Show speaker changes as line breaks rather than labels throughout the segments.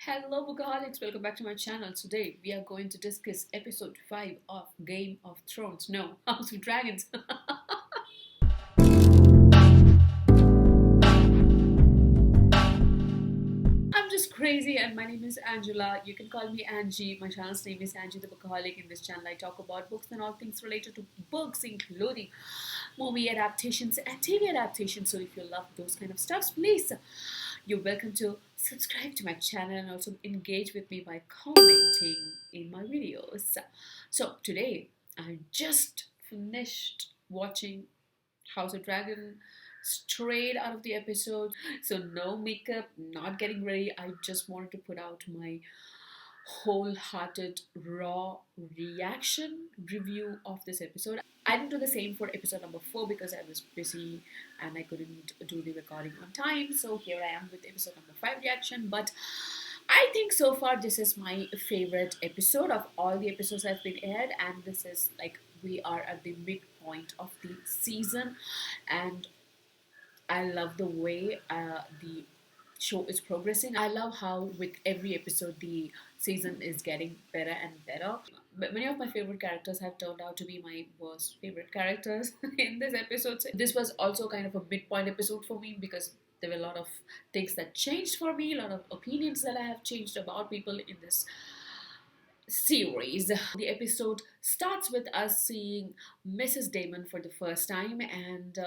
Hello, bookaholics! Welcome back to my channel. Today we are going to discuss episode 5 of Game of Thrones. No, House of Dragons. I'm just crazy, and my name is Angela. You can call me Angie. My channel's name is Angie the Bookaholic. In this channel, I talk about books and all things related to books, including movie adaptations and TV adaptations. So if you love those kind of stuffs, please, you're welcome to subscribe to my channel and also engage with me by commenting in my videos. So today, I just finished watching House of Dragon straight out of the episode. So no makeup, not getting ready. I just wanted to put out my wholehearted raw reaction review of this episode. I didn't do the same for episode number 4 because I was busy and I couldn't do the recording on time. So here I am with episode number 5 reaction. But I think so far this is my favorite episode of all the episodes that have been aired, and this is like we are at the midpoint of the season, and I love the way the show is progressing. I love how with every episode the season is getting better and better. But many of my favorite characters have turned out to be my worst favorite characters in this episode. So this was also kind of a midpoint episode for me because there were a lot of things that changed for me, a lot of opinions that I have changed about people in this series. The episode starts with us seeing Mrs. Damon for the first time, and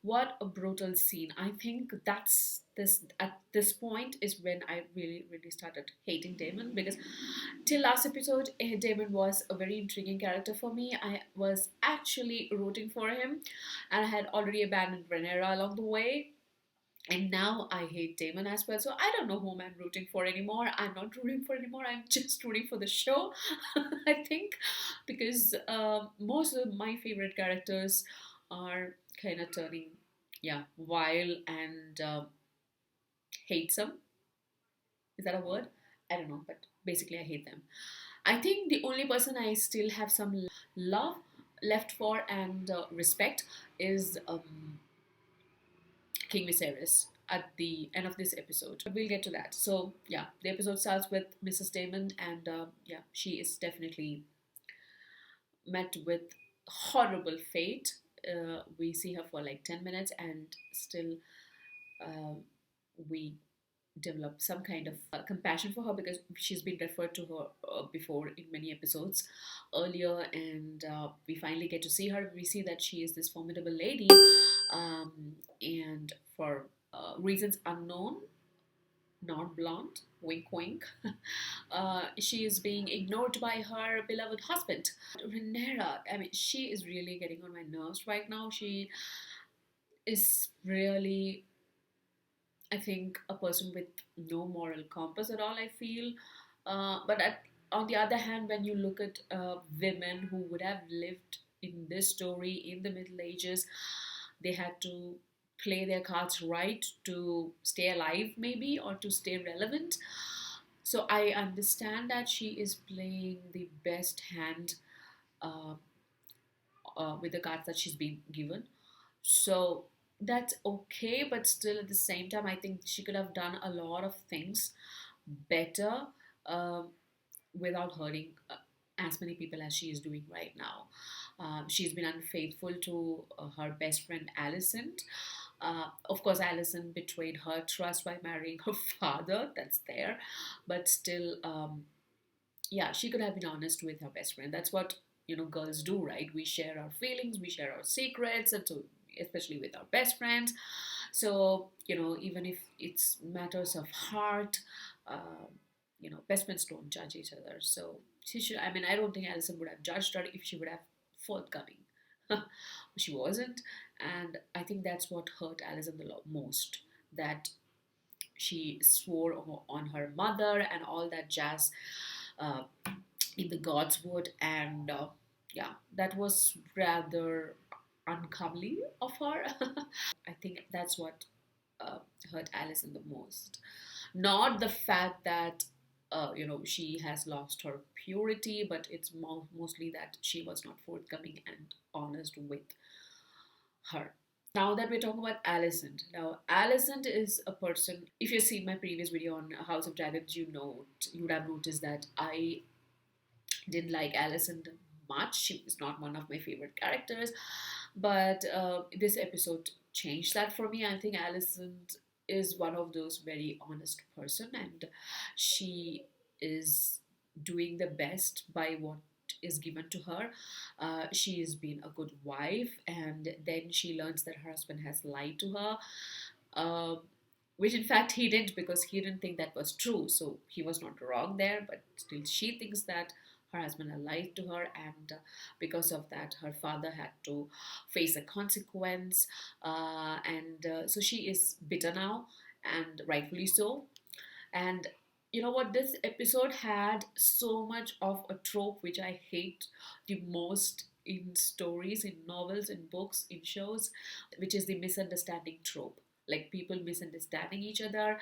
what a brutal scene. I think that's this at this point is when I really started hating Damon, because till last episode Damon was a very intriguing character for me. I was actually rooting for him, and I had already abandoned Rhaenyra along the way, and now I hate Damon as well. So I don't know whom I'm rooting for anymore. I'm not rooting for anymore. I'm just rooting for the show, I think, because most of my favorite characters are kind of turning, yeah, vile and hatesome. Is that a word? I don't know, but basically I hate them. I think the only person I still have some love left for and respect is King Viserys at the end of this episode. But we'll get to that. So yeah, the episode starts with Mrs. Damon, and yeah, she is definitely met with horrible fate. We see her for like 10 minutes, and still uh, we develop some kind of compassion for her because she's been referred to her before in many episodes earlier, and we finally get to see her. We see that she is this formidable lady, and for reasons unknown, not blonde, wink wink, she is being ignored by her beloved husband. Rhaenyra, I mean, she is really getting on my nerves right now. She is really, I think, a person with no moral compass at all, I feel. On the other hand, when you look at women who would have lived in this story in the Middle Ages, they had to play their cards right to stay alive, maybe, or to stay relevant. So I understand that she is playing the best hand uh, with the cards that she's been given. So that's okay, but still at the same time, I think she could have done a lot of things better um, without hurting as many people as she is doing right now. She's been unfaithful to her best friend Alicent. Of course, Alicent betrayed her trust by marrying her father. That's there, but still, yeah, she could have been honest with her best friend. That's what girls do, right? We share our feelings, we share our secrets, and so especially with our best friends. So even if it's matters of heart, best friends don't judge each other. So she should. I mean, I don't think Alison would have judged her if she would have forthcoming. She wasn't, and I think that's what hurt Alison the most. That she swore on her mother and all that jazz uh, in the Godswood, and yeah, that was rather uncomely of her. I think that's what uh, hurt Alison the most. Not the fact that she has lost her purity, but it's mostly that she was not forthcoming and honest with her Now that we're talking about Alicent, now Alicent is a person. If you've seen my previous video on House of Dragons, you would have noticed that I didn't like Alicent much. She was not one of my favorite characters, but this episode changed that for me. I think Alicent is one of those very honest person, and she is doing the best by what is given to her. She has been a good wife, and then she learns that her husband has lied to her. Uh, which in fact he didn't, because he didn't think that was true. So he was not wrong there, but still she thinks that her husband had lied to her, and because of that, her father had to face a consequence. And so she is bitter now, and rightfully so. And you know what? This episode had so much of a trope which I hate the most in stories, in novels, in books, in shows, which is the misunderstanding trope. Like people misunderstanding each other,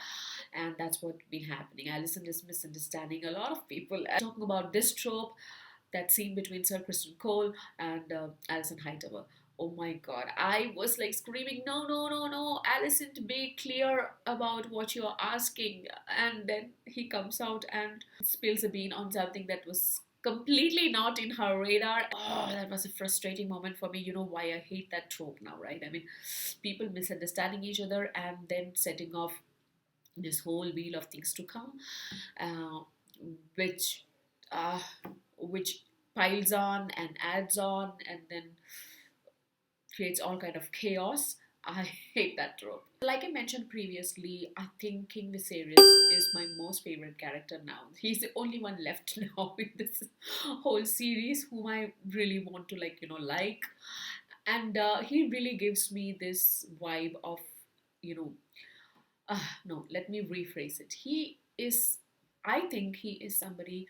and that's what's been happening. Alison is misunderstanding a lot of people. Talking about this trope, that scene between Sir Kristen Cole and Alison Hightower. Oh my god, I was like screaming, no, no, no, no, Alison, to be clear about what you're asking. And then he comes out and spills a bean on something that was completely not in her radar. Oh, that was a frustrating moment for me. You know why I hate that trope now, right? I mean, people misunderstanding each other and then setting off this whole wheel of things to come, uh, which uh, which piles on and adds on and then creates all kind of chaos. I hate that trope. Like I mentioned previously, I think King Viserys is my most favorite character now. He's the only one left now in this whole series whom I really want to like. And he really gives me this vibe of, you know, no, let me rephrase it. I think he is somebody,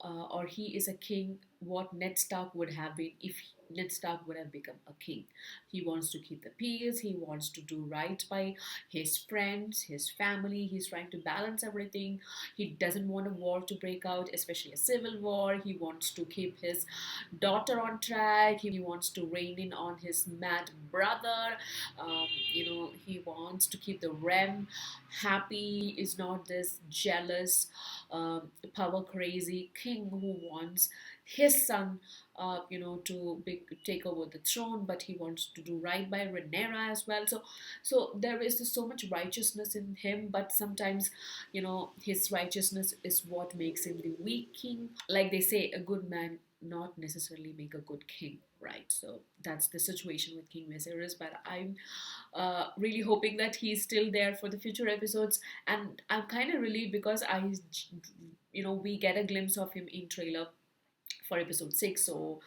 or he is a king, what Ned Stark would have been if Ned Stark would have become a king. He wants to keep the peace, he wants to do right by his friends, his family, he's trying to balance everything. He doesn't want a war to break out, especially a civil war. He wants to keep his daughter on track, he wants to rein in on his mad brother. He wants to keep the realm happy. He is not this jealous, power crazy king who wants his son, take over the throne, but he wants to do right by Rhaenyra as well. So there is so much righteousness in him, but sometimes, his righteousness is what makes him the weak king. Like they say, a good man not necessarily make a good king, right? So that's the situation with King Viserys, but I'm really hoping that he's still there for the future episodes. And I'm kind of relieved because we get a glimpse of him in trailer for episode 6. So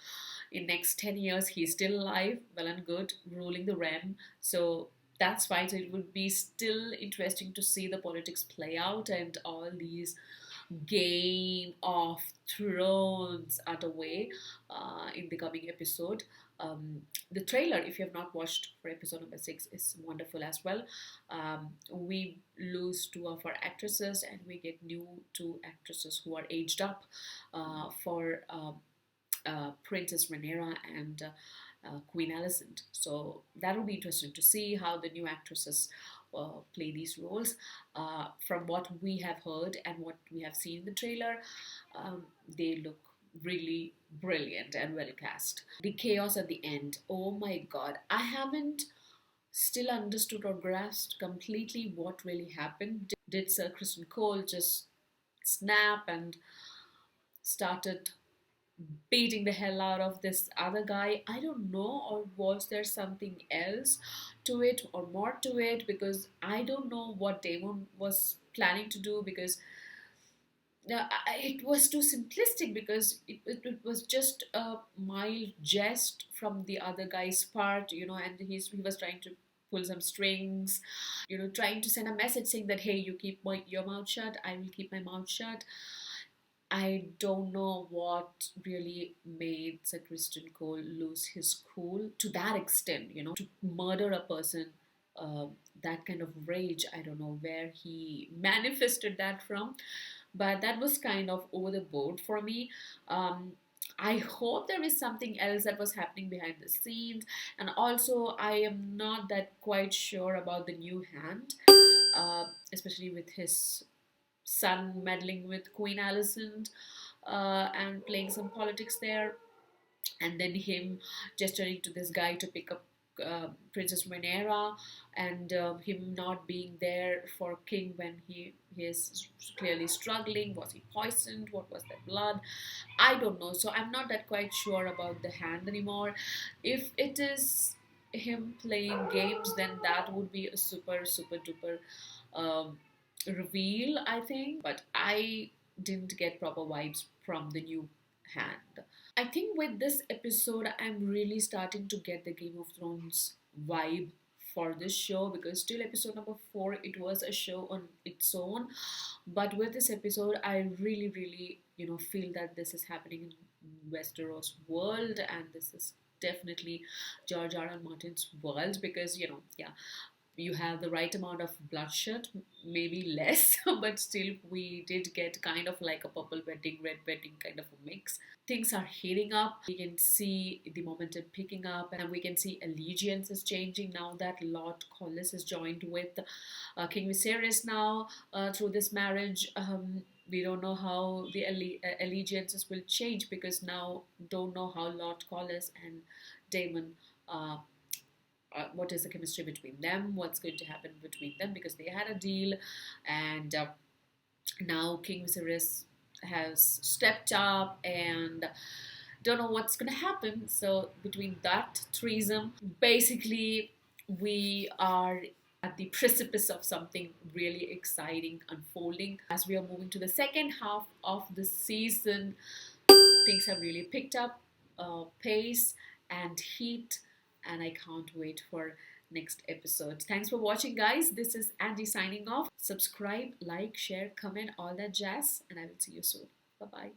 in next 10 years he's still alive, well and good, ruling the realm. So that's fine. So it would be still interesting to see the politics play out and all these Game of Thrones underway in the coming episode. The trailer, if you have not watched for episode number 6, is wonderful as well. We lose 2 of our actresses and we get new 2 actresses who are aged up for Princess Rhaenyra and Queen Alicent. So that will be interesting to see how the new actresses play these roles. From what we have heard and what we have seen in the trailer, they look really brilliant and well cast. The chaos at the end, oh my god, I haven't still understood or grasped completely what really happened. Did Sir Kristen Cole just snap and started beating the hell out of this other guy? I don't know. Or was there something else to it or more to it? Because I don't know what Damon was planning to do, because it was too simplistic, because it was just a mild jest from the other guy's part, and he was trying to pull some strings, trying to send a message saying that, hey, you keep your mouth shut, I will keep my mouth shut. I don't know what really made Sir Christian Cole lose his cool to that extent, to murder a person, that kind of rage. I don't know where he manifested that from, but that was kind of over the board for me. I hope there is something else that was happening behind the scenes. And also, I am not that quite sure about the new hand, especially with his son meddling with Queen Alicent and playing some politics there, and then him gesturing to this guy to pick up Princess Rhaenyra, and him not being there for King when he is clearly struggling. Was he poisoned? What was that blood? I don't know. So I'm not that quite sure about the hand anymore. If it is him playing games, then that would be a super duper um, reveal, I think. But I didn't get proper vibes from the new hand. I think with this episode, I'm really starting to get the Game of Thrones vibe for this show, because till episode number 4 it was a show on its own, but with this episode I really feel that this is happening in Westeros world, and this is definitely George R. R. Martin's world, because yeah, you have the right amount of bloodshed, maybe less, but still we did get kind of like a purple wedding, red wedding kind of a mix. Things are heating up. We can see the momentum picking up, and we can see allegiance is changing now that Lord Corlys is joined with King Viserys now through this marriage. We don't know how the allegiances will change, because now don't know how Lord Corlys and Daemon what is the chemistry between them, what's going to happen between them, because they had a deal, and now King Viserys has stepped up and don't know what's going to happen. So between that threesome, basically we are at the precipice of something really exciting unfolding. As we are moving to the second half of the season, things have really picked up pace and heat, and I can't wait for next episode. Thanks for watching, guys. This is Angie signing off. Subscribe, like, share, comment, all that jazz, and I will see you soon. Bye bye.